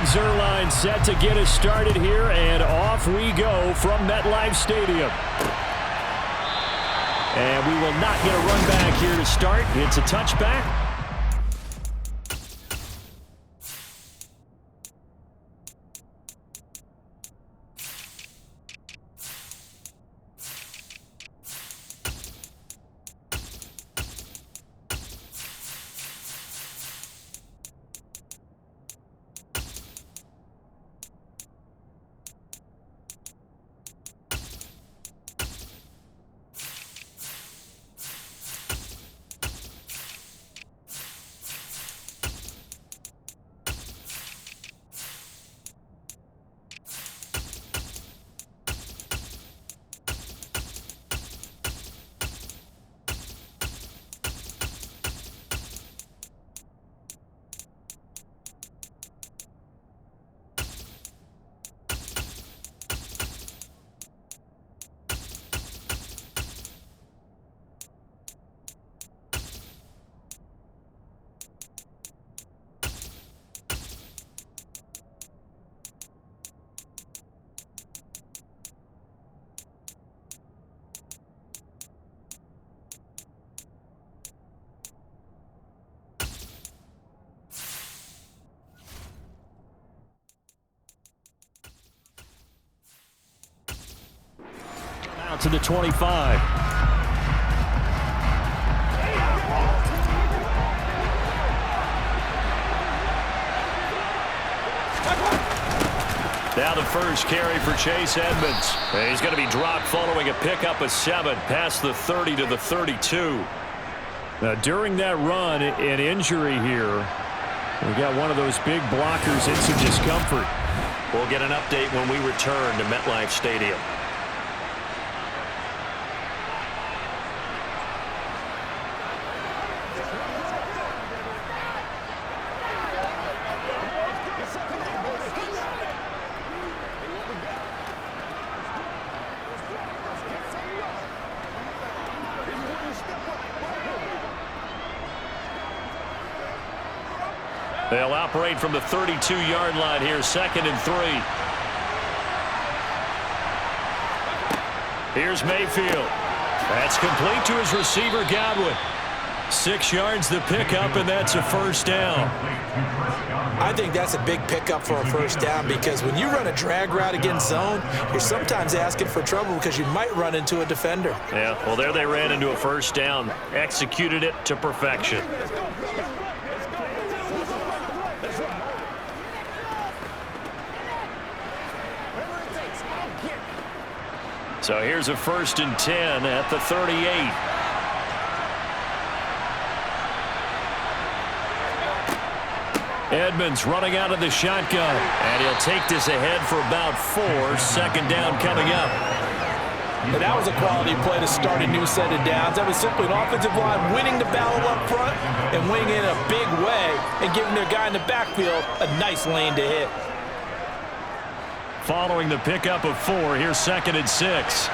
Zerline set to get us started here, and off we go from MetLife Stadium. And we will not get a run back here to start. It's a touchback. To the 25. Now the first carry for Chase Edmonds. He's going to be dropped following a pickup of 7 past the 30 to the 32. Now during that run, an injury here. We got one of those big blockers in some discomfort. We'll get an update when we return to MetLife Stadium. They'll operate from the 32-yard line here, 2nd and 3. Here's Mayfield. That's complete to his receiver, Godwin. 6 yards the pickup, and that's a first down. I think that's a big pickup for a first down because when you run a drag route against zone, you're sometimes asking for trouble because you might run into a defender. Yeah, well, there they ran into a first down. Executed it to perfection. So here's a 1st and 10 at the 38. Edmonds running out of the shotgun, and he'll take this ahead for about 4. 2nd down coming up. And that was a quality play to start a new set of downs. That was simply an offensive line winning the battle up front and winning in a big way and giving their guy in the backfield a nice lane to hit. Following the pickup of 4, here's 2nd and 6.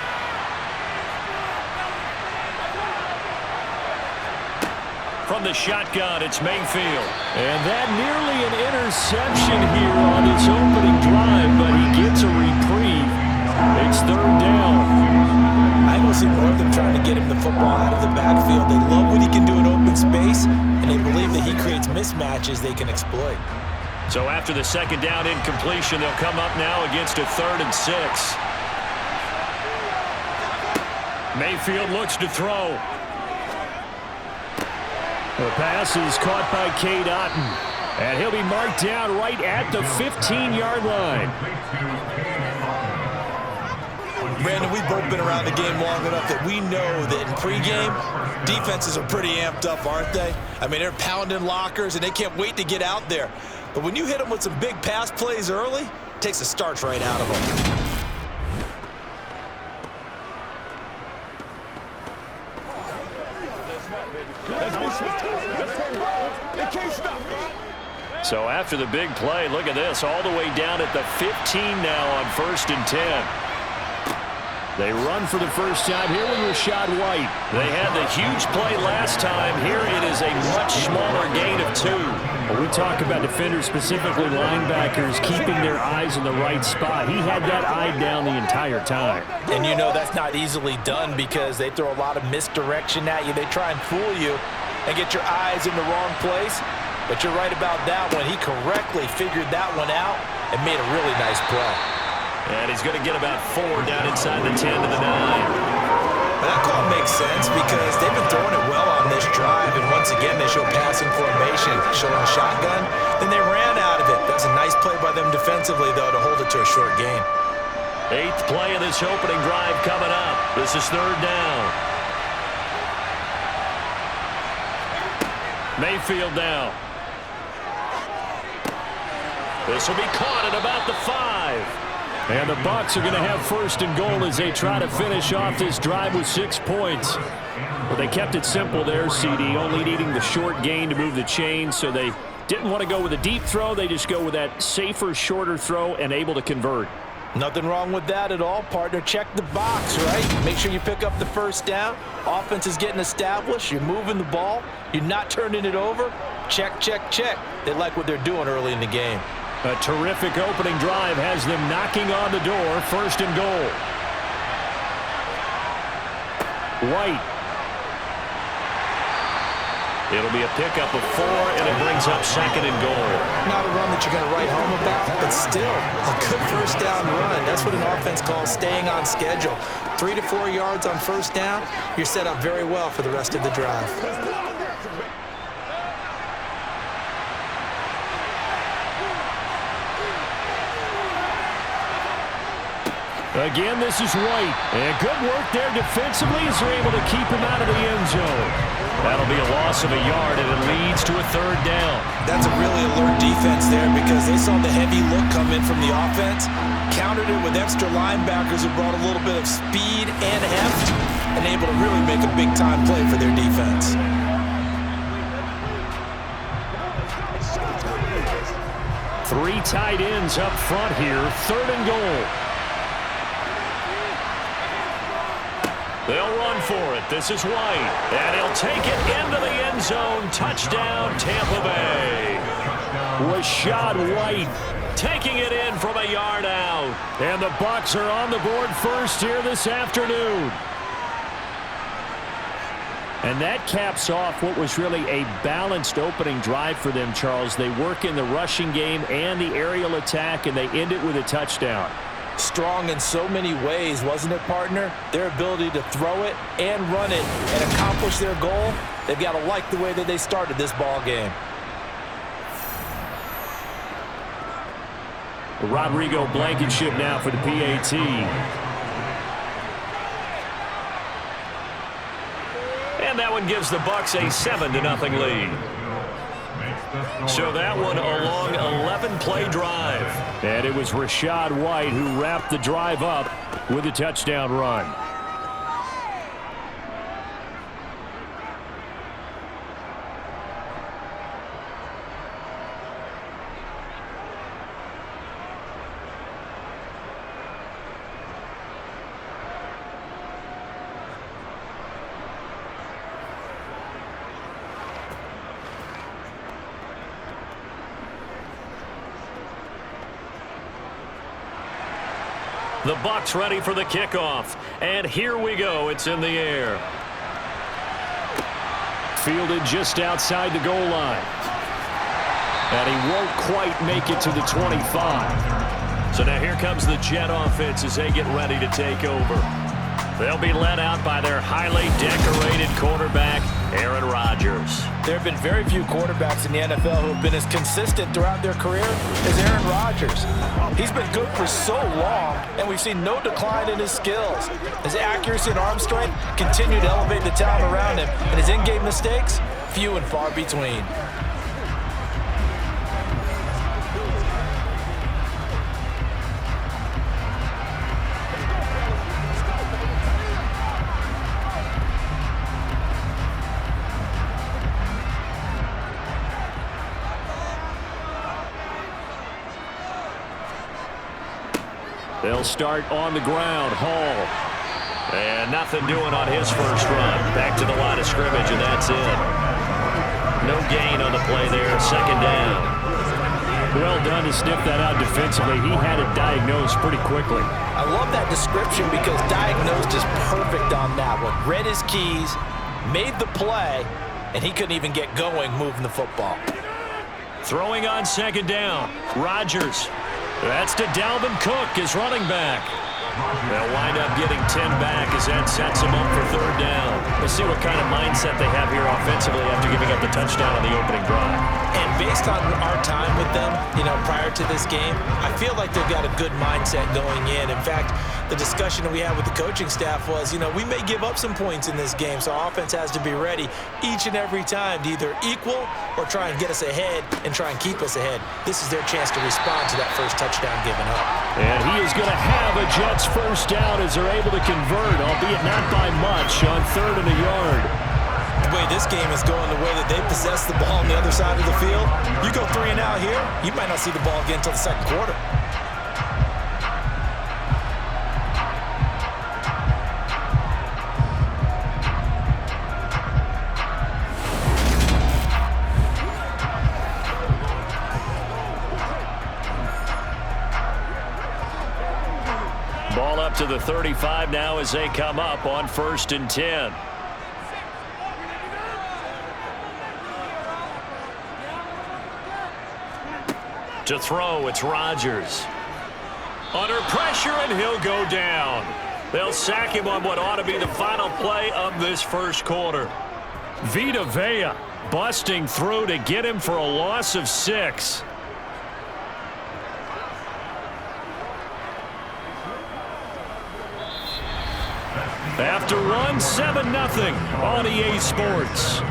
From the shotgun, it's Mayfield. And that nearly an interception here on his opening drive, but he gets a reprieve. It's 3rd down. I don't see more of them trying to get him the football out of the backfield. They love what he can do in open space, and they believe that he creates mismatches they can exploit. So after the 2nd down incompletion, they'll come up now against a 3rd and 6. Mayfield looks to throw. The pass is caught by Cade Otton, and he'll be marked down right at the 15-yard line. Brandon, we've both been around the game long enough that we know that in pregame, defenses are pretty amped up, aren't they? I mean, they're pounding lockers, and they can't wait to get out there. But when you hit them with some big pass plays early, it takes the starch right out of them. So after the big play, look at this, all the way down at the 15 now on 1st and 10. They run for the first time here with Rachaad White. They had the huge play last time. Here it is a much smaller gain of 2. When we talk about defenders, specifically linebackers, keeping their eyes in the right spot, he had that eye down the entire time. And you know that's not easily done because they throw a lot of misdirection at you. They try and fool you and get your eyes in the wrong place. But you're right about that one. He correctly figured that one out and made a really nice play. And he's going to get about 4 down inside the 10 to the 9. That call makes sense because they've been throwing it well on this drive, and once again they show passing formation, showing a shotgun. Then they ran out of it. That's a nice play by them defensively, though, to hold it to a short gain. 8th play of this opening drive coming up. This is 3rd down. Mayfield down. This will be caught at about the 5. And the Bucs are going to have 1st and goal as they try to finish off this drive with 6 points. But they kept it simple there, CD, only needing the short gain to move the chains, so they didn't want to go with a deep throw. They just go with that safer, shorter throw and able to convert. Nothing wrong with that at all, partner. Check the box, right? Make sure you pick up the 1st down. Offense is getting established. You're moving the ball. You're not turning it over. Check, check, check. They like what they're doing early in the game. A terrific opening drive has them knocking on the door. 1st and goal. White. It'll be a pickup of 4, and it brings up 2nd and goal. Not a run that you're going to write home about, but still a good 1st down run. That's what an offense calls staying on schedule. 3 to 4 yards on 1st down. You're set up very well for the rest of the drive. Again, this is White. And good work there defensively as they're able to keep him out of the end zone. That'll be a loss of a yard, and it leads to a 3rd down. That's a really alert defense there because they saw the heavy look come in from the offense, countered it with extra linebackers who brought a little bit of speed and heft, and able to really make a big-time play for their defense. Three tight ends up front here. 3rd and goal. They'll run for it. This is White. And he'll take it into the end zone. Touchdown, Tampa Bay. Rachaad White taking it in from a yard out. And the Bucs are on the board first here this afternoon. And that caps off what was really a balanced opening drive for them, Charles. They work in the rushing game and the aerial attack, and they end it with a touchdown. Strong in so many ways, wasn't it, partner? Their ability to throw it and run it and accomplish their goal, they've got to like the way that they started this ball game. Rodrigo Blankenship now for the PAT. And that one gives the Bucs a 7-0 lead. So that one a long 11-play drive. And it was Rachaad White who wrapped the drive up with a touchdown run. The Bucs ready for the kickoff. And here we go. It's in the air. Fielded just outside the goal line. And he won't quite make it to the 25. So now here comes the Jet offense as they get ready to take over. They'll be led out by their highly decorated quarterback, Aaron Rodgers. There have been very few quarterbacks in the NFL who have been as consistent throughout their career as Aaron Rodgers. He's been good for so long, and we've seen no decline in his skills. His accuracy and arm strength continue to elevate the talent around him, and his in-game mistakes, few and far between. They'll start on the ground. Hall And nothing doing on his first run. Back to the line of scrimmage, and that's it. No gain on the play there. Second down. Well done to sniff that out defensively. He had it diagnosed pretty quickly. I love that description because diagnosed is perfect on that one. Read his keys, made the play, and he couldn't even get going moving the football. Throwing on second down. Rodgers. That's to Dalvin Cook, his running back. They'll wind up getting 10 back as that sets them up for third down. Let's see what kind of mindset they have here offensively after giving up the touchdown on the opening drive. And based on our time with them, prior to this game, I feel like they've got a good mindset going in. In fact, the discussion that we had with the coaching staff was, we may give up some points in this game, so our offense has to be ready each and every time to either equal or try and get us ahead and try and keep us ahead. This is their chance to respond to that first touchdown given up. And he is going to have a Jets first down as they're able to convert, albeit not by much, on 3rd and a yard. The way this game is going, the way that they possess the ball on the other side of the field, you go 3 and out here, you might not see the ball again until the second quarter. Ball up to the 35 now as they come up on 1st and 10. To throw, it's Rodgers. Under pressure, and he'll go down. They'll sack him on what ought to be the final play of this first quarter. Vita Vea busting through to get him for a loss of 6. After one, 7-0 on EA Sports.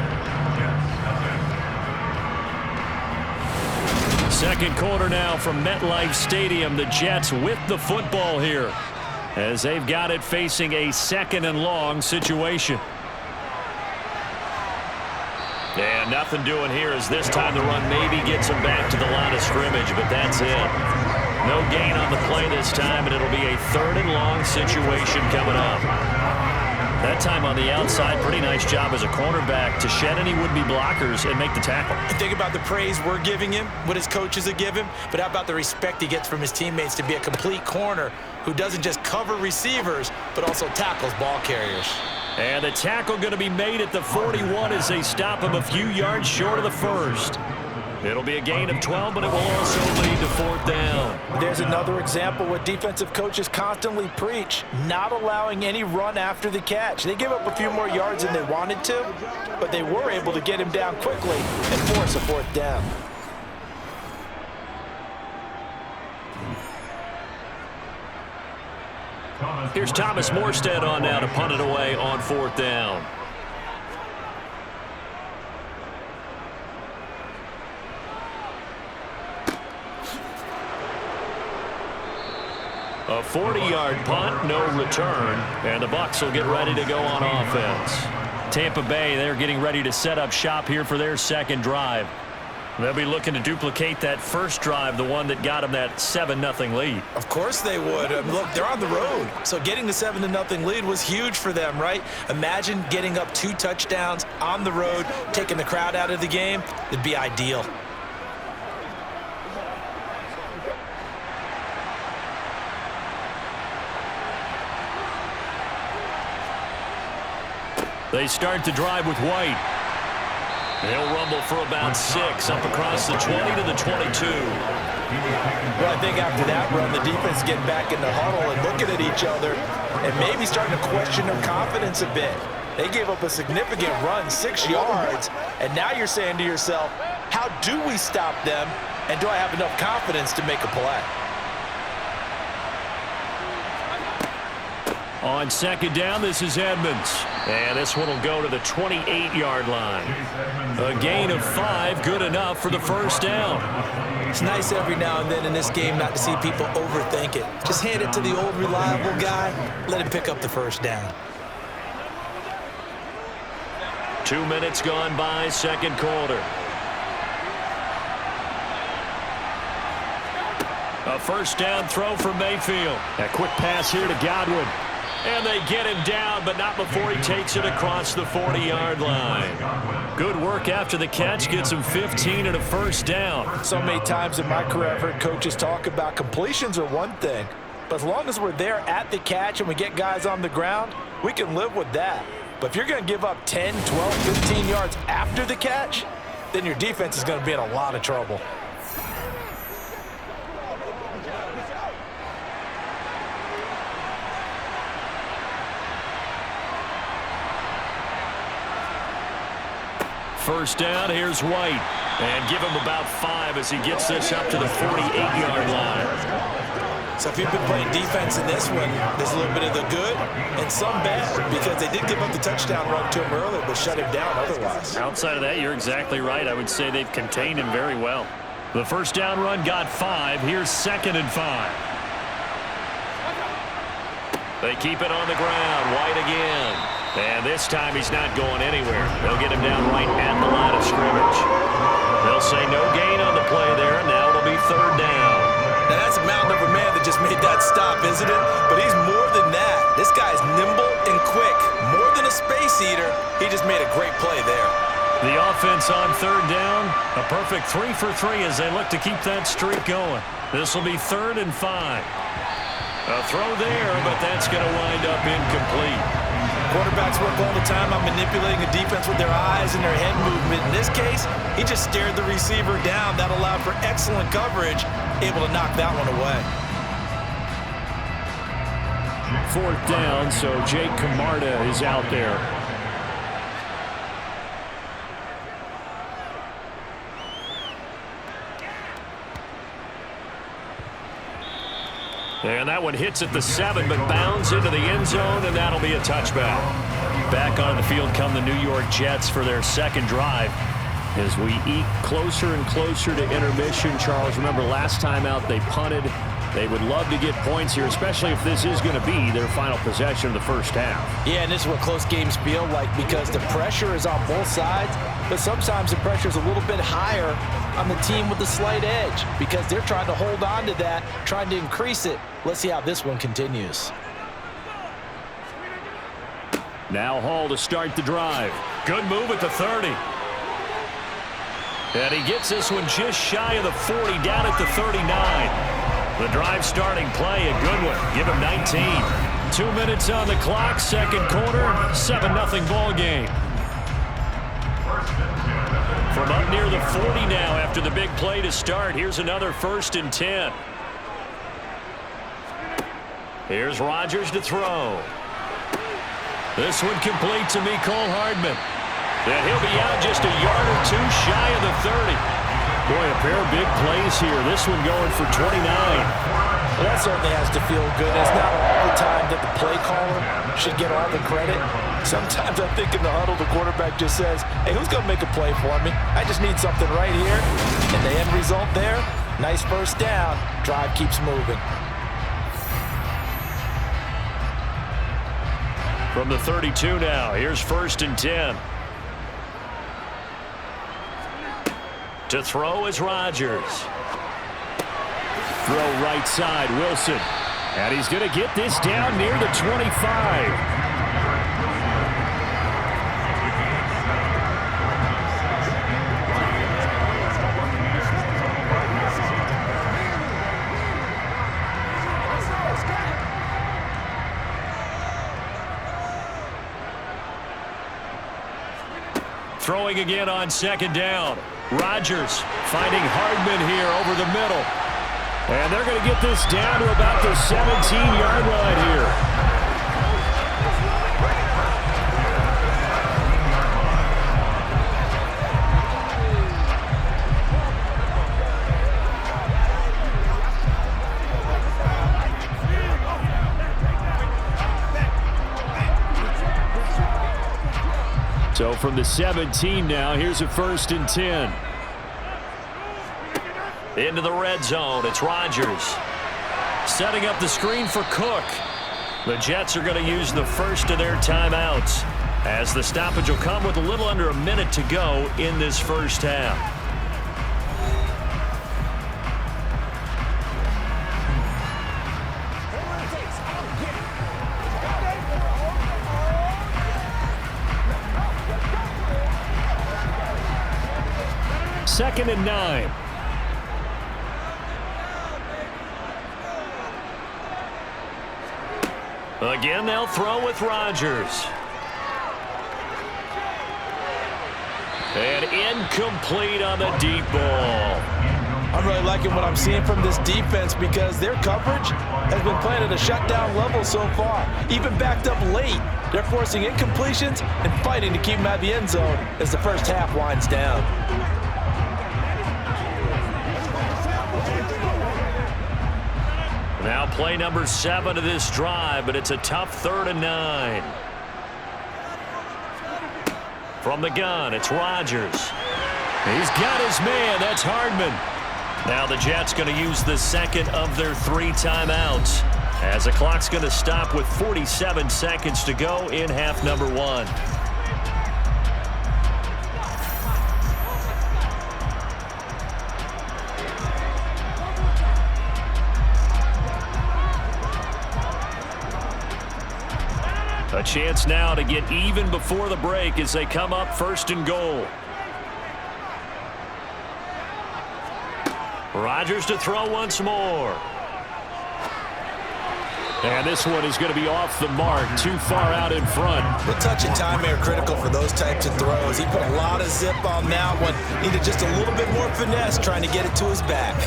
Second quarter now from MetLife Stadium. The Jets with the football here as they've got it facing a 2nd and long situation. And nothing doing here as this time the run maybe gets them back to the line of scrimmage, but that's it. No gain on the play this time, and it'll be a 3rd and long situation coming up. That time on the outside, pretty nice job as a cornerback to shed any would-be blockers and make the tackle. Think about the praise we're giving him, what his coaches have given him, but how about the respect he gets from his teammates to be a complete corner who doesn't just cover receivers, but also tackles ball carriers. And the tackle going to be made at the 41 as they stop him a few yards short of the first. It'll be a gain of 12, but it will also lead to 4th down. There's another example what defensive coaches constantly preach, not allowing any run after the catch. They give up a few more yards than they wanted to, but they were able to get him down quickly and force a 4th down. Here's Thomas Morstead on now to punt it away on 4th down. A 40-yard punt, no return, and the Bucs will get ready to go on offense. Tampa Bay, they're getting ready to set up shop here for their second drive. They'll be looking to duplicate that first drive, the one that got them that 7-0 lead. Of course they would. Look, they're on the road, so getting the 7-0 lead was huge for them, right? Imagine getting up 2 touchdowns on the road, taking the crowd out of the game. It'd be ideal. They start the drive with White. They'll rumble for about 6 up across the 20 to the 22. Well, I think after that run, the defense getting back in the huddle and looking at each other and maybe starting to question their confidence a bit. They gave up a significant run, 6 yards, and now you're saying to yourself, how do we stop them, and do I have enough confidence to make a play? On second down, this is Edmonds. And this one will go to the 28-yard line. A gain of 5, good enough for the first down. It's nice every now and then in this game not to see people overthink it. Just hand it to the old reliable guy, let him pick up the first down. 2 minutes gone by, second quarter. A first down throw for Mayfield. A quick pass here to Godwin. And they get him down, but not before he takes it across the 40-yard line. Good work after the catch. Gets him 15 and a first down. So many times in my career I've heard coaches talk about completions are one thing, but as long as we're there at the catch and we get guys on the ground, we can live with that. But if you're going to give up 10, 12, 15 yards after the catch, then your defense is going to be in a lot of trouble. First down, here's White. And give him about 5 as he gets this up to the 48-yard line. So if you've been playing defense in this one, there's a little bit of the good and some bad, because they did give up the touchdown run to him earlier, but shut him down otherwise. Outside of that, you're exactly right. I would say they've contained him very well. The first down run got 5. Here's 2nd and 5. They keep it on the ground. White again. And this time he's not going anywhere. They'll get him down right at the line of scrimmage. They'll say no gain on the play there. Now it'll be 3rd down. Now that's a mountain of a man that just made that stop, isn't it? But he's more than that. This guy's nimble and quick. More than a space eater. He just made a great play there. The offense on 3rd down. A perfect 3 for 3 as they look to keep that streak going. This will be 3rd and 5. A throw there, but that's going to wind up incomplete. Quarterbacks work all the time on manipulating the defense with their eyes and their head movement. In this case, he just stared the receiver down. That allowed for excellent coverage, able to knock that one away. 4th down, so Jake Camarda is out there. And that one hits at the 7, but bounds into the end zone, and that'll be a touchback. Back on the field come the New York Jets for their 2nd drive. As we eke closer and closer to intermission, Charles, remember last time out they punted. They would love to get points here, especially if this is going to be their final possession of the first half. Yeah, and this is what close games feel like, because the pressure is on both sides, but sometimes the pressure is a little bit higher on the team with the slight edge because they're trying to hold on to that, trying to increase it. Let's see how this one continues. Now Hall to start the drive. Good move at the 30. And he gets this one just shy of the 40, down at the 39. The drive starting play, a good one. Give him 19. 2 minutes on the clock, 2nd quarter, 7-0 ball game. From up near the 40 now after the big play to start. Here's another 1st and 10. Here's Rodgers to throw. This one complete to Mecole Hardman. And he'll be out just a yard or 2 shy of the 30. Boy, a pair of big plays here. This one going for 29. Well, that certainly has to feel good. It's not all the time that the play caller should get all the credit. Sometimes I think in the huddle, the quarterback just says, hey, who's going to make a play for me? I just need something right here. And the end result there, nice first down. Drive keeps moving. From the 32 now, here's 1st and 10. To throw is Rodgers. Throw right side, Wilson. And he's going to get this down near the 25. Throwing again on 2nd down. Rodgers finding Hardman here over the middle. And they're going to get this down to about the 17-yard line here. So from the 17 now, here's a 1st and 10. Into the red zone, it's Rodgers. Setting up the screen for Cook. The Jets are going to use the first of their timeouts, as the stoppage will come with a little under a minute to go in this first half. 2nd and 9. Again, they'll throw with Rodgers. And incomplete on the deep ball. I'm really liking what I'm seeing from this defense because their coverage has been playing at a shutdown level so far. Even backed up late, they're forcing incompletions and fighting to keep them out of the end zone as the first half winds down. Now play number 7 of this drive, but it's a tough 3rd and 9. From the gun, it's Rodgers. He's got his man. That's Hardman. Now the Jets going to use the second of their 3 timeouts as the clock's going to stop with 47 seconds to go in half number 1. A chance now to get even before the break as they come up 1st and goal. Rodgers to throw once more. And this one is going to be off the mark, too far out in front. The touch and time are critical for those types of throws. He put a lot of zip on that one. Needed just a little bit more finesse trying to get it to his back.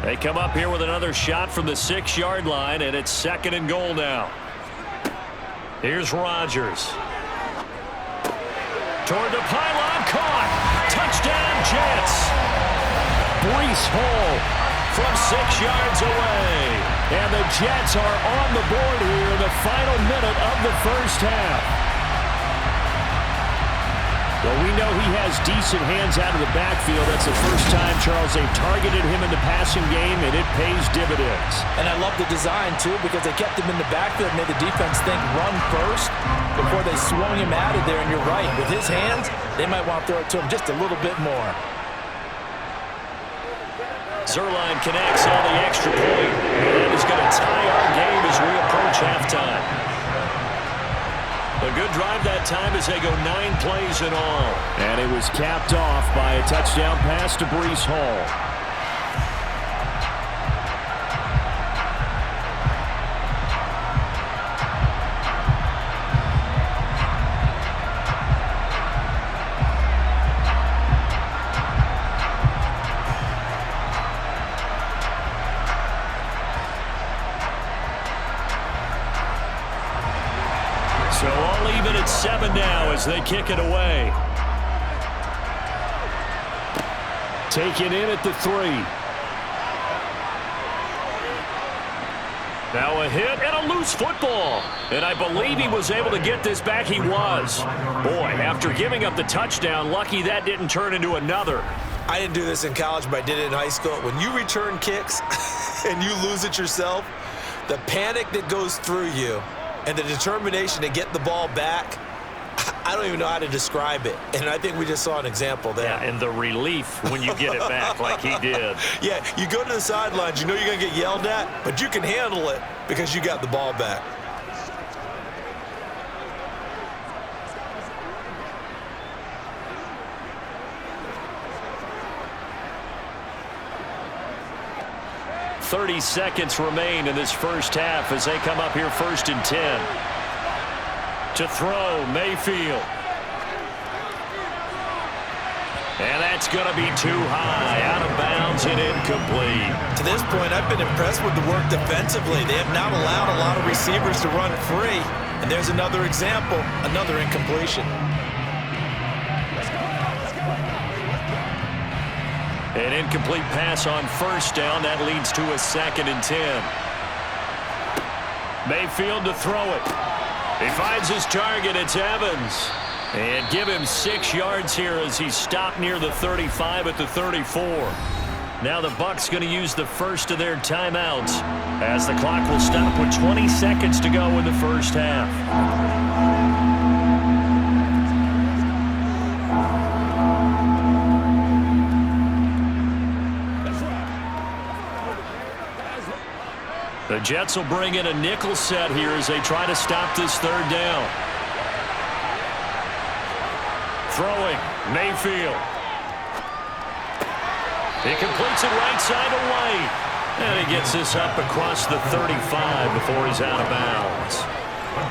They come up here with another shot from the 6-yard line, and it's 2nd and goal now. Here's Rodgers. Toward the pylon, caught. Touchdown, Jets. Breece Hall From 6 yards away. And the Jets are on the board here in the final minute of the first half. Well, we know he has decent hands out of the backfield. That's the first time, Charles, they've targeted him in the passing game, and it pays dividends. And I love the design, too, because they kept him in the backfield, made the defense think run first before they swung him out of there. And you're right, with his hands, they might want to throw it to him just a little bit more. Zerline connects on the extra point, and is going to tie our game as we approach halftime. A good drive that time as they go 9 plays in all. And it was capped off by a touchdown pass to Breece Hall. So all even at 7 now as they kick it away. Taken in at the 3. Now a hit and a loose football. And I believe he was able to get this back. He was. Boy, after giving up the touchdown, lucky that didn't turn into another. I didn't do this in college, but I did it in high school. When you return kicks and you lose it yourself, the panic that goes through you and the determination to get the ball back, I don't even know how to describe it. And I think we just saw an example there. Yeah, and the relief when you get it back like he did. Yeah, you go to the sidelines, you know you're going to get yelled at, but you can handle it because you got the ball back. "30 seconds remain in this first half as they come up here 1st and 10. To throw, Mayfield. And that's going to be too high, out of bounds and incomplete. To this point, I've been impressed with the work defensively. They have not allowed a lot of receivers to run free. And there's another example, another incompletion. An incomplete pass on 1st down. That leads to a 2nd and 10. Mayfield to throw it. He finds his target. It's Evans. And give him 6 yards here as he's stopped near the 35 at the 34. Now the Bucs going to use the first of their timeouts as the clock will stop with 20 seconds to go in the first half. The Jets will bring in a nickel set here as they try to stop this third down. Throwing, Mayfield. He completes it right side to White. And he gets this up across the 35 before he's out of bounds.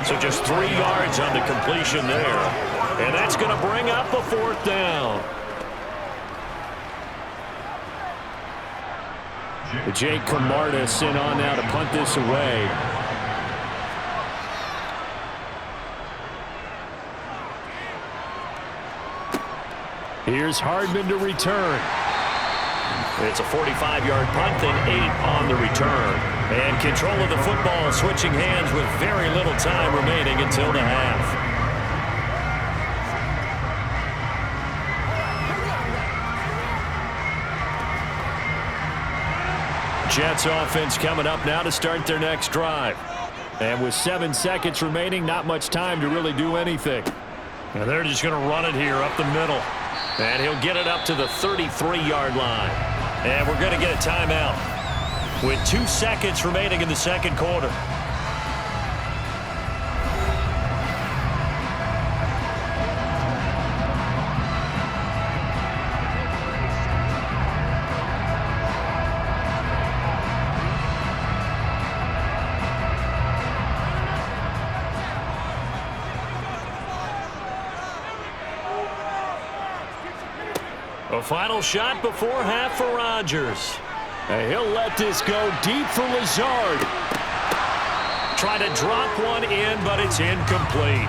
So just 3 yards on the completion there. And that's going to bring up a fourth down. Jake Camarda sent on now to punt this away. Here's Hardman to return. It's a 45-yard punt and 8 on the return. And control of the football switching hands with very little time remaining until the half. Jets offense coming up now to start their next drive. And with 7 seconds remaining, not much time to really do anything. And they're just going to run it here up the middle. And he'll get it up to the 33-yard line. And we're going to get a timeout with 2 seconds remaining in the second quarter. A final shot before half for Rodgers. And he'll let this go deep for Lazard. Try to drop one in, but it's incomplete.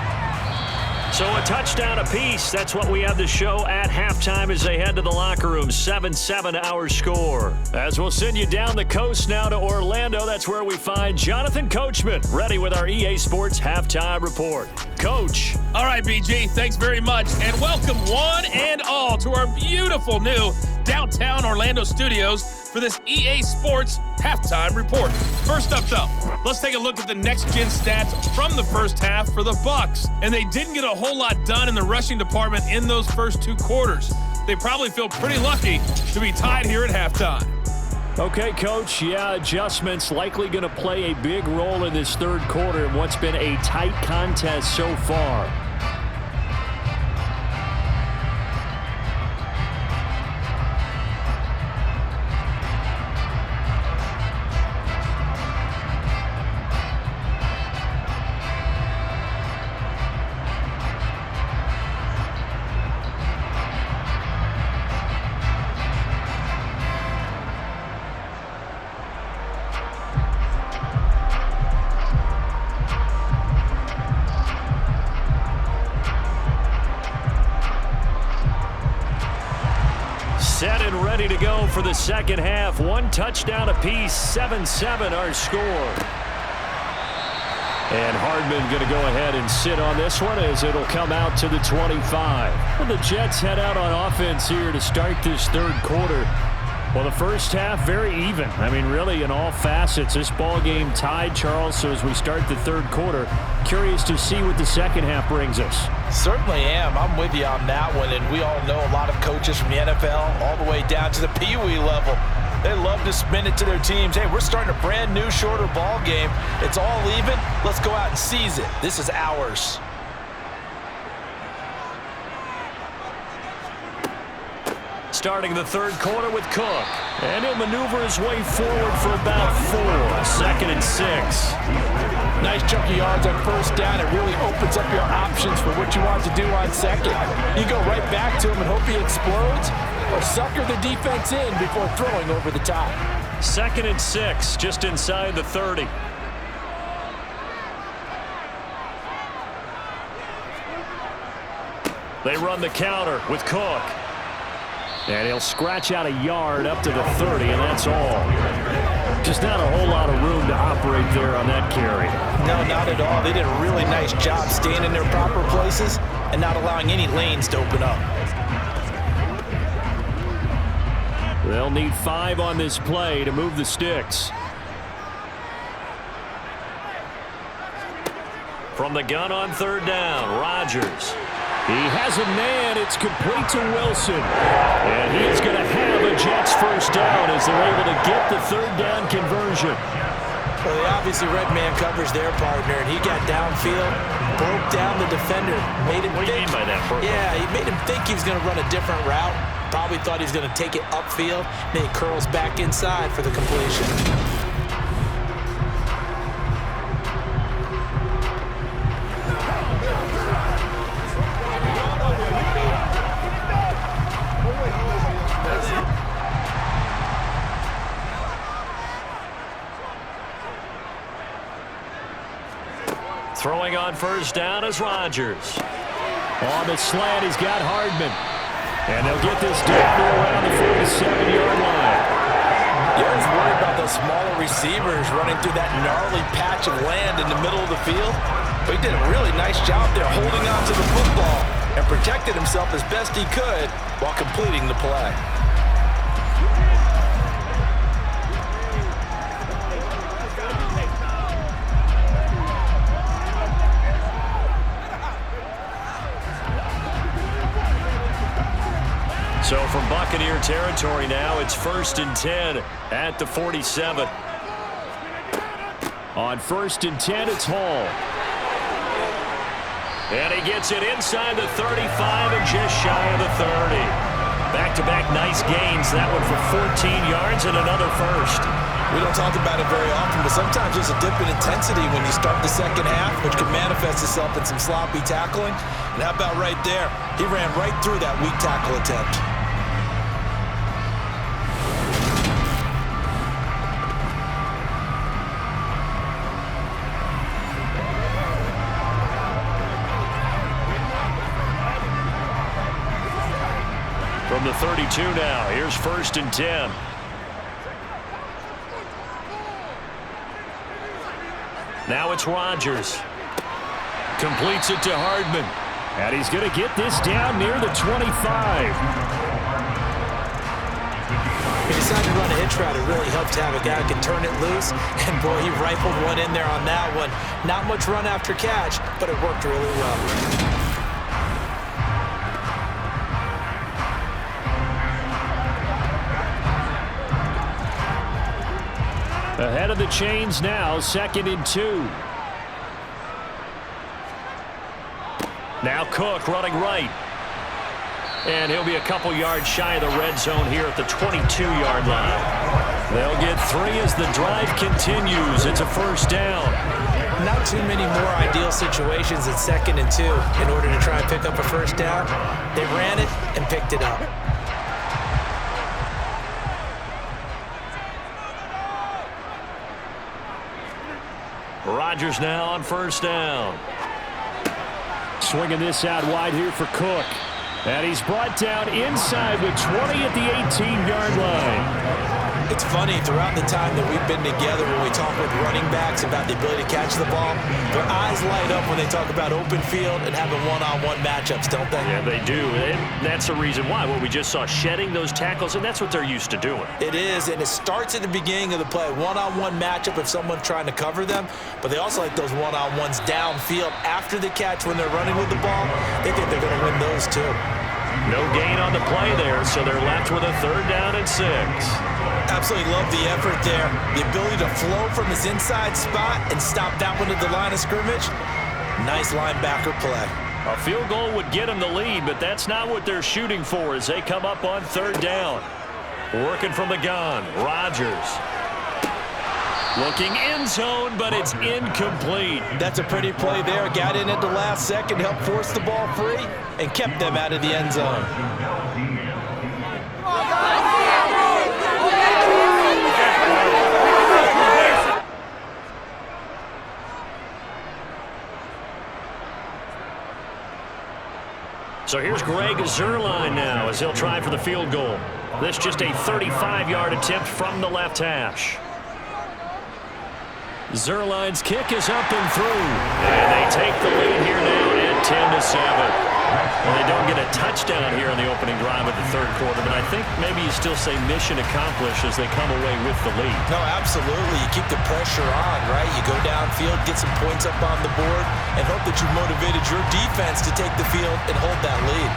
So a touchdown apiece. That's what we have to show at halftime as they head to the locker room. 7-7 our score. As we'll send you down the coast now to Orlando. That's where we find Jonathan Coachman ready with our EA Sports Halftime Report. Coach. All right, BG, thanks very much. And welcome one and all to our beautiful new downtown Orlando studios for this EA Sports Halftime Report. First up, though, let's take a look at the next-gen stats from the first half for the Bucs. And they didn't get a whole lot done in the rushing department in those first 2 quarters. They probably feel pretty lucky to be tied here at halftime. Okay, Coach, yeah, adjustments likely going to play a big role in this third quarter in what's been a tight contest so far. Set and ready to go for the second half. 1 touchdown apiece, 7-7 our score. And Hardman going to go ahead and sit on this one as it'll come out to the 25. Well, the Jets head out on offense here to start this third quarter. Well, the first half, very even. I mean, really, in all facets, this ball game tied, Charles. So as we start the third quarter, curious to see what the second half brings us. Certainly am. I'm with you on that one. And we all know a lot of coaches from the NFL all the way down to the Pee Wee level. They love to spin it to their teams. Hey, we're starting a brand new, shorter ball game. It's all even. Let's go out and seize it. This is ours. Starting the third quarter with Cook. And he'll maneuver his way forward for about 4. 2nd and 6. Nice chunk of yards on first down. It really opens up your options for what you want to do on second. You go right back to him and hope he explodes, or sucker the defense in before throwing over the top. 2nd and 6, just inside the 30. They run the counter with Cook. And he'll scratch out a yard up to the 30, and that's all. Just not a whole lot of room to operate there on that carry. No, not at all. They did a really nice job staying in their proper places and not allowing any lanes to open up. They'll need 5 on this play to move the sticks. From the gun on third down, Rodgers. He has a man. It's complete to Wilson. And he is going to have a Jets first down as they're able to get the third down conversion. Well, they obviously read man coverage their partner, and he got downfield, broke down the defender, made him What do you mean by that, Bert? Yeah, he made him think he was going to run a different route. Probably thought he was going to take it upfield. Then he curls back inside for the completion. Throwing on first down is Rodgers. On the slant, he's got Hardman. And they'll get this down to around the 47-yard line. You always worry about those smaller receivers running through that gnarly patch of land in the middle of the field. But he did a really nice job there holding on to the football and protected himself as best he could while completing the play. So from Buccaneer territory now, it's 1st and 10 at the 47. On 1st and 10, it's Hall. And he gets it inside the 35 and just shy of the 30. Back-to-back nice gains. That one for 14 yards and another first. We don't talk about it very often, but sometimes there's a dip in intensity when you start the second half, which can manifest itself in some sloppy tackling. And how about right there? He ran right through that weak tackle attempt. From the 32 now, here's 1st and 10. Now it's Rodgers. Completes it to Hardman. And he's going to get this down near the 25. He decided to run a hitch route. It really helped to have a guy who can turn it loose. And, boy, he rifled one in there on that one. Not much run after catch, but it worked really well. Ahead of the chains now, 2nd and 2. Now Cook running right. And he'll be a couple yards shy of the red zone here at the 22-yard line. They'll get 3 as the drive continues. It's a first down. Not too many more ideal situations at 2nd and 2 in order to try and pick up a first down. They ran it and picked it up. Rodgers now on first down. Swinging this out wide here for Cook. And he's brought down inside with 20 at the 18-yard line. It's funny, throughout the time that we've been together when we talk with running backs about the ability to catch the ball, their eyes light up when they talk about open field and having one-on-one matchups, don't they? Yeah, they do. And that's the reason why. Well, we just saw shedding those tackles, and that's what they're used to doing. It is, and it starts at the beginning of the play. One-on-one matchup if someone's trying to cover them, but they also like those one-on-ones downfield after the catch when they're running with the ball. They think they're going to win those too. No gain on the play there, so they're left with a 3rd down and 6. Absolutely love the effort there. The ability to flow from his inside spot and stop that one at the line of scrimmage. Nice linebacker play. A field goal would get them the lead, but that's not what they're shooting for as they come up on 3rd down. Working from the gun, Rodgers. Looking end zone, but it's incomplete. That's a pretty play there. Got in at the last second, helped force the ball free, and kept them out of the end zone. So here's Greg Zuerlein now as he'll try for the field goal. This just a 35-yard attempt from the left hash. Zuerlein's kick is up and through. And they take the lead here now at 10-7. Well, they don't get a touchdown here in the opening drive of the 3rd quarter, but I think maybe you still say mission accomplished as they come away with the lead. No, absolutely. You keep the pressure on, right? You go downfield, get some points up on the board, and hope that you motivated your defense to take the field and hold that lead.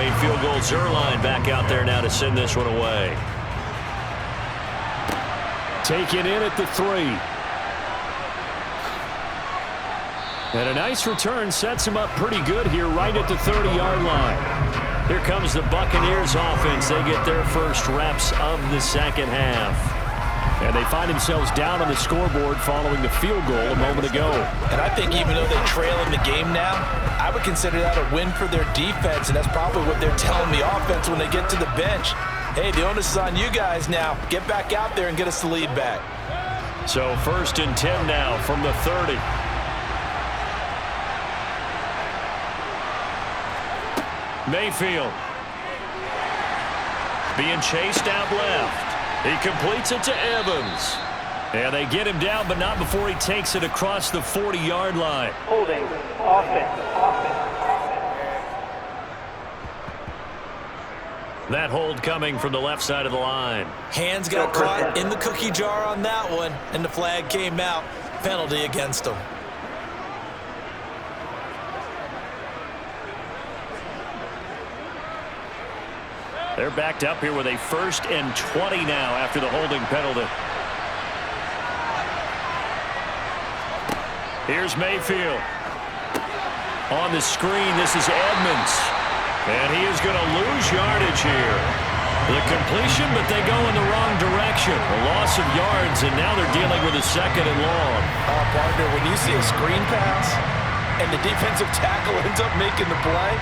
away field goal. Zerline back out there now to send this one away. Taken in at the 3. And a nice return sets him up pretty good here right at the 30-yard line. Here comes the Buccaneers offense. They get their first reps of the second half. And they find themselves down on the scoreboard following the field goal a moment ago. And I think even though they trail in the game now, I would consider that a win for their defense, and that's probably what they're telling the offense when they get to the bench. Hey, the onus is on you guys now. Get back out there and get us the lead back. So 1st and 10 now from the 30. Mayfield being chased out left. He completes it to Evans. And they get him down, but not before he takes it across the 40-yard line. Holding, offense. That hold coming from the left side of the line. Hands got caught in the cookie jar on that one, and the flag came out. Penalty against them. They're backed up here with a 1st and 20 now after the holding penalty. Here's Mayfield. On the screen, this is Edmonds. And he is going to lose yardage here. The completion, but they go in the wrong direction. A loss of yards, and now they're dealing with a 2nd and long. Partner, when you see a screen pass and the defensive tackle ends up making the play,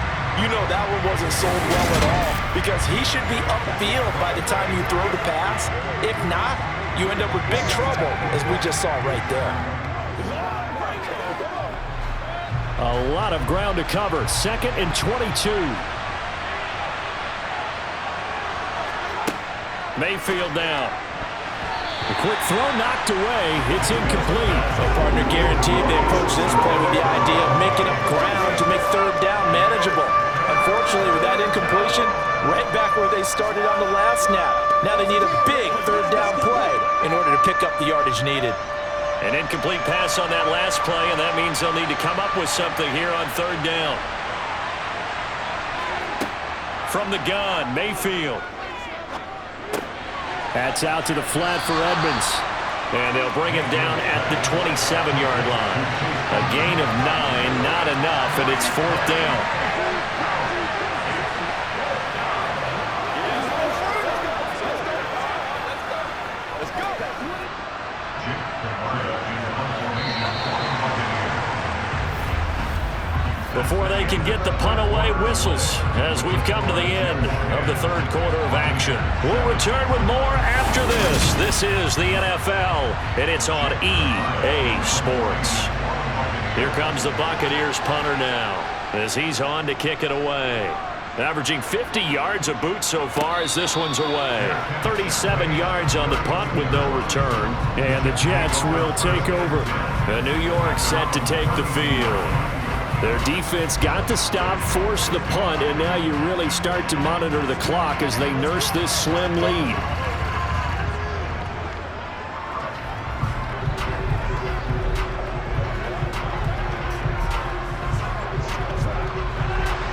you know that one wasn't sold well at all, because he should be upfield by the time you throw the pass. If not, you end up with big trouble, as we just saw right there. A lot of ground to cover. 2nd and 22. Mayfield down. The quick throw knocked away. It's incomplete. So partner, guaranteed they approach this play with the idea of making up ground to make 3rd down manageable. Unfortunately, with that incompletion, right back where they started on the last snap. Now they need a big 3rd down play in order to pick up the yardage needed. An incomplete pass on that last play, and that means they'll need to come up with something here on 3rd down. From the gun, Mayfield. That's out to the flat for Edmonds. And they'll bring him down at the 27-yard line. A gain of 9, not enough, and it's 4th down. Before they can get the punt away, whistles as we've come to the end of the 3rd quarter of action. We'll return with more after this. This is the NFL, and it's on EA Sports. Here comes the Buccaneers punter now as he's on to kick it away. Averaging 50 yards a boot so far as this one's away. 37 yards on the punt with no return. And the Jets will take over. And New York set to take the field. Their defense got to stop, force the punt, and now you really start to monitor the clock as they nurse this slim lead.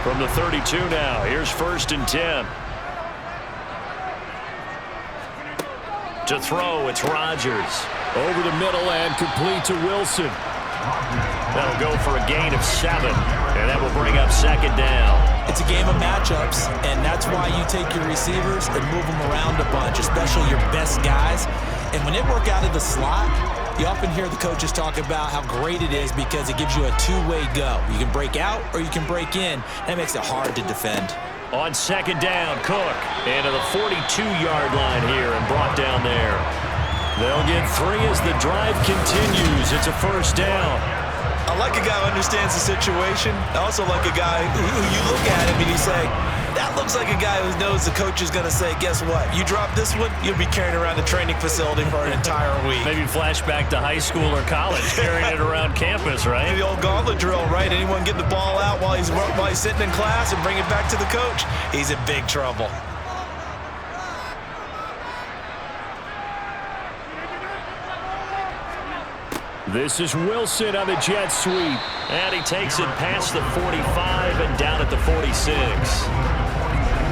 From the 32 now, here's 1st and 10. To throw, it's Rodgers. Over the middle and complete to Wilson. That'll go for a gain of 7, and that will bring up 2nd down. It's a game of matchups, and that's why you take your receivers and move them around a bunch, especially your best guys. And when they work out of the slot, you often hear the coaches talk about how great it is because it gives you a two-way go. You can break out or you can break in. That makes it hard to defend. On 2nd down, Cook into the 42-yard line here and brought down there. They'll get 3 as the drive continues. It's a 1st down. I like a guy who understands the situation. I also like a guy who you look at him and you say, that looks like a guy who knows the coach is going to say, guess what? You drop this one, you'll be carrying around the training facility for an entire week. Maybe flashback to high school or college, carrying it around campus, right? The old gauntlet drill, right? Anyone getting the ball out while he's sitting in class and bring it back to the coach, he's in big trouble. This is Wilson on the jet sweep. And he takes it past the 45 and down at the 46.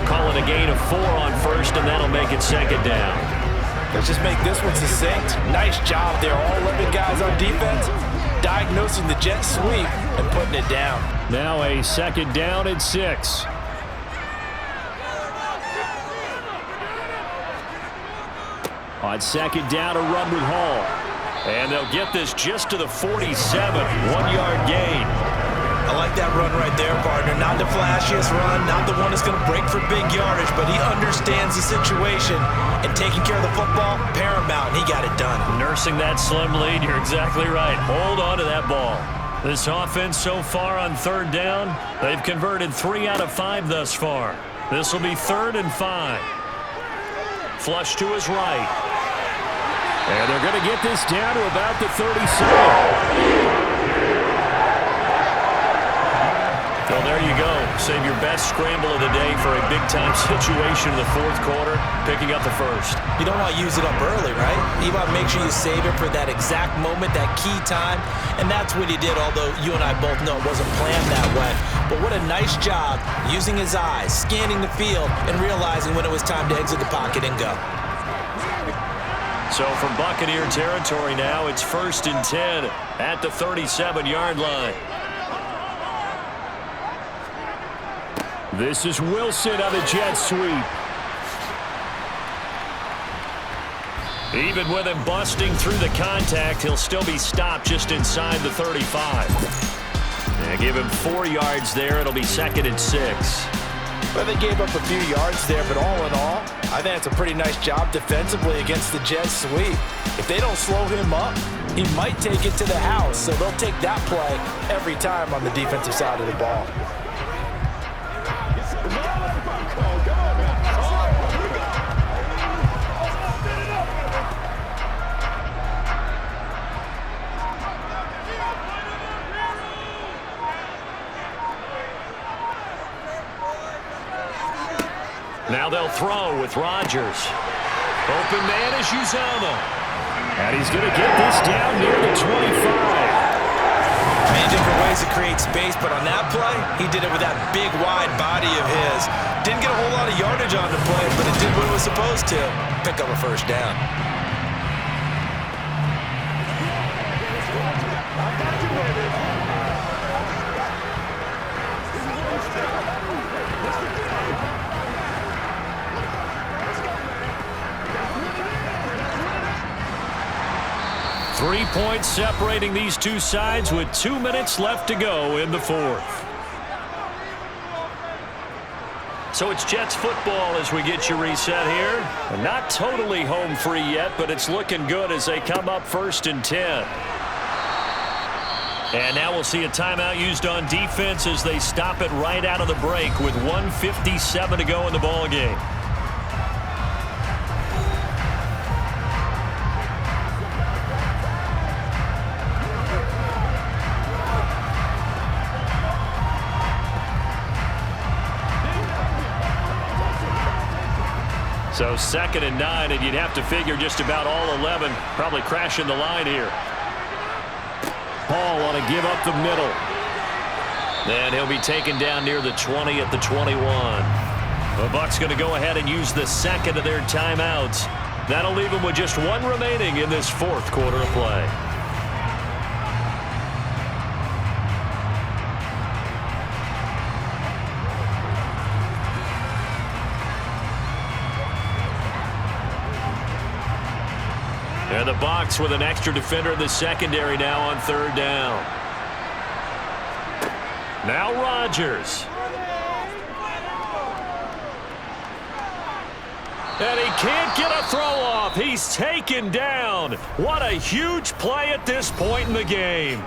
call it a gain of 4 on first, and that'll make it second down. Let's just make this one succinct. Nice job there. All 11 guys on defense diagnosing the jet sweep and putting it down. Now a second down and 6. On second down, a run with Hall. And they'll get this just to the 47. 1-yard gain. I like that run right there, partner. Not the flashiest run, not the one that's going to break for big yardage, but he understands the situation, and taking care of the football, paramount, and he got it done. Nursing that slim lead, you're exactly right. Hold on to that ball. This offense so far on third down, they've converted 3 out of 5 thus far. This will be 3rd and 5. Flush to his right. And they're going to get this down to about the 37. Well, there you go. Save your best scramble of the day for a big-time situation in the 4th quarter, picking up the first. You don't want to use it up early, right? You want to make sure you save it for that exact moment, that key time, and that's what he did, although you and I both know it wasn't planned that way. But what a nice job using his eyes, scanning the field, and realizing when it was time to exit the pocket and go. So from Buccaneer territory now, it's 1st and 10 at the 37-yard line. This is Wilson on the jet sweep. Even with him busting through the contact, he'll still be stopped just inside the 35. And give him 4 yards there. It'll be 2nd and 6. Well, they gave up a few yards there, but all in all, I think it's a pretty nice job defensively against the jet sweep. If they don't slow him up, he might take it to the house, so they'll take that play every time on the defensive side of the ball. Now they'll throw with Rodgers. Open man is Uzama. And he's going to get this down near the 25. Many different ways to create space, but on that play, he did it with that big, wide body of his. Didn't get a whole lot of yardage on the play, but it did what it was supposed to. Pick up a first down. Three points separating these two sides with 2 minutes left to go in the 4th. So it's Jets football as we get you reset here. Not totally home free yet, but it's looking good as they come up 1st and 10. And now we'll see a timeout used on defense as they stop it right out of the break with 1:57 to go in the ball game. So 2nd and 9, and you'd have to figure just about all 11 probably crashing the line here. Paul want to give up the middle. And he'll be taken down near the 20 at the 21. The Bucs going to go ahead and use the 2nd of their timeouts. That'll leave them with just 1 remaining in this 4th quarter of play. And the Bucs with an extra defender in the secondary now on 3rd down. Now Rodgers. And he can't get a throw off. He's taken down. What a huge play at this point in the game.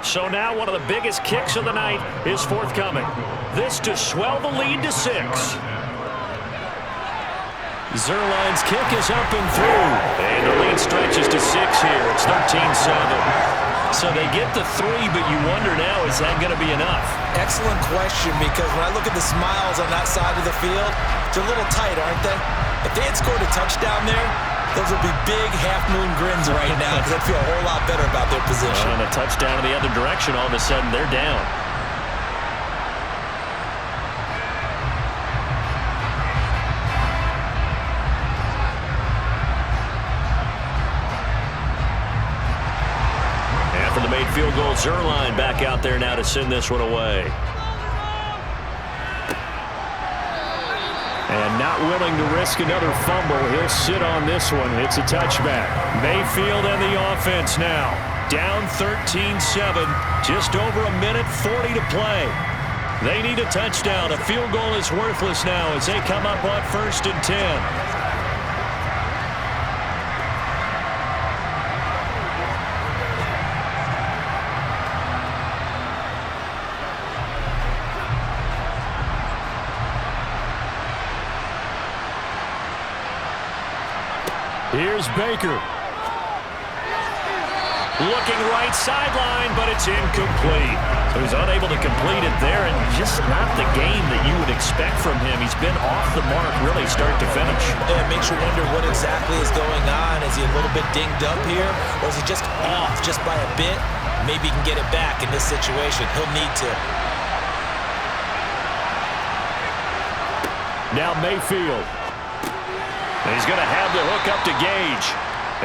So now one of the biggest kicks of the night is forthcoming. This to swell the lead to 6. Zerline's kick is up and through. And the lead stretches to 6 here. It's 13-7. So they get the 3, but you wonder now, is that going to be enough? Excellent question, because when I look at the smiles on that side of the field, they're a little tight, aren't they? If they had scored a touchdown there, those would be big half-moon grins right now, because I'd feel a whole lot better about their position. And a touchdown in the other direction, all of a sudden they're down. After the made field goal, Zerline back out there now to send this one away. And not willing to risk another fumble, he'll sit on this one. It's a touchback. Mayfield and the offense now. Down 13-7, just over a minute 40 to play. They need a touchdown. A field goal is worthless now as they come up on 1st and 10. Here's Baker. Looking right sideline, but it's incomplete. So he's unable to complete it there, and just not the game that you would expect from him. He's been off the mark really start to finish. Yeah, it makes you wonder what exactly is going on. Is he a little bit dinged up here, or is he just off just by a bit? Maybe he can get it back in this situation. He'll need to. Now Mayfield. He's going to have the hook up to Gage.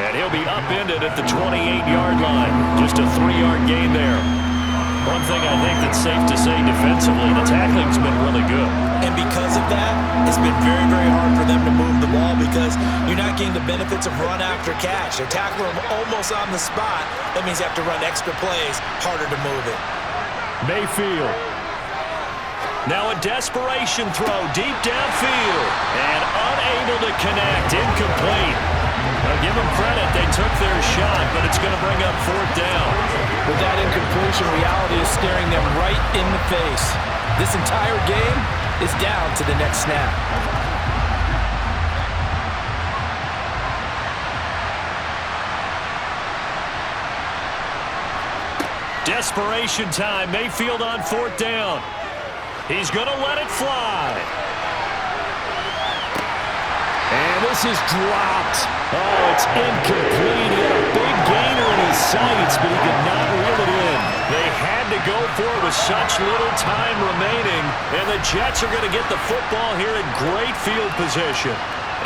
And he'll be upended at the 28-yard line. Just a 3-yard gain there. One thing I think that's safe to say defensively, the tackling's been really good. And because of that, it's been very, very hard for them to move the ball because you're not getting the benefits of run after catch. They're tackling them almost on the spot. That means you have to run extra plays, harder to move it. Mayfield. Now a desperation throw deep downfield. And unable to connect. Incomplete. Now give them credit. They took their shot, but it's going to bring up 4th down. With that incompletion, reality is staring them right in the face. This entire game is down to the next snap. Desperation time. Mayfield on 4th down. He's going to let it fly. And this is dropped. Oh, it's incomplete. He had a big gainer in his sights, but he could not reel it in. They had to go for it with such little time remaining, and the Jets are going to get the football here in great field position.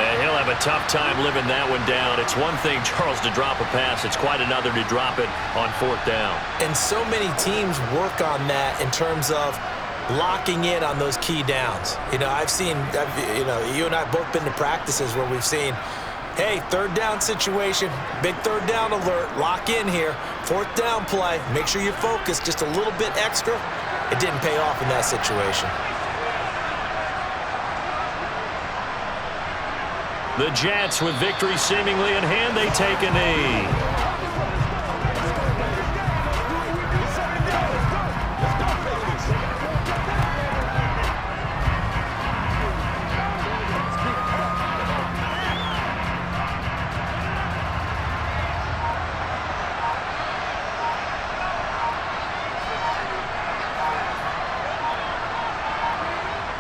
And he'll have a tough time living that one down. It's one thing, Charles, to drop a pass. It's quite another to drop it on 4th down. And so many teams work on that in terms of locking in on those key downs. You know, you and I both been to practices where we've seen, hey, 3rd down situation, big 3rd down alert, lock in here, 4th down play, make sure you focus just a little bit extra. It didn't pay off in that situation. The Jets, with victory seemingly in hand, they take a knee.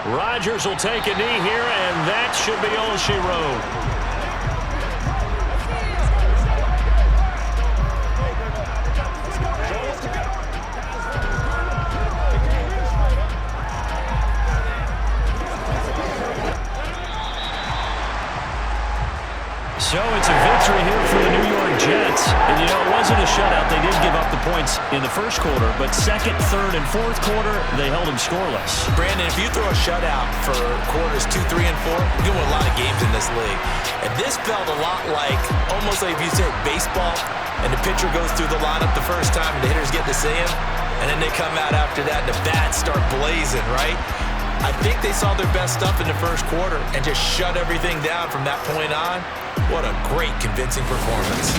Rodgers will take a knee here, and that should be all she wrote. So it's a victory here for the New York Jets. And, you know, it wasn't a shutout. They did give up the points in the first quarter, but 2nd, 3rd, and 4th quarter, they held them scoreless. Brandon, if you throw a shutout for quarters 2, 3, and 4, you're going to win a lot of games in this league. And this felt a lot like, almost like if you said baseball, and the pitcher goes through the lineup the first time, and the hitters get to see him, and then they come out after that, and the bats start blazing, right? I think they saw their best stuff in the first quarter and just shut everything down from that point on. What a great, convincing performance.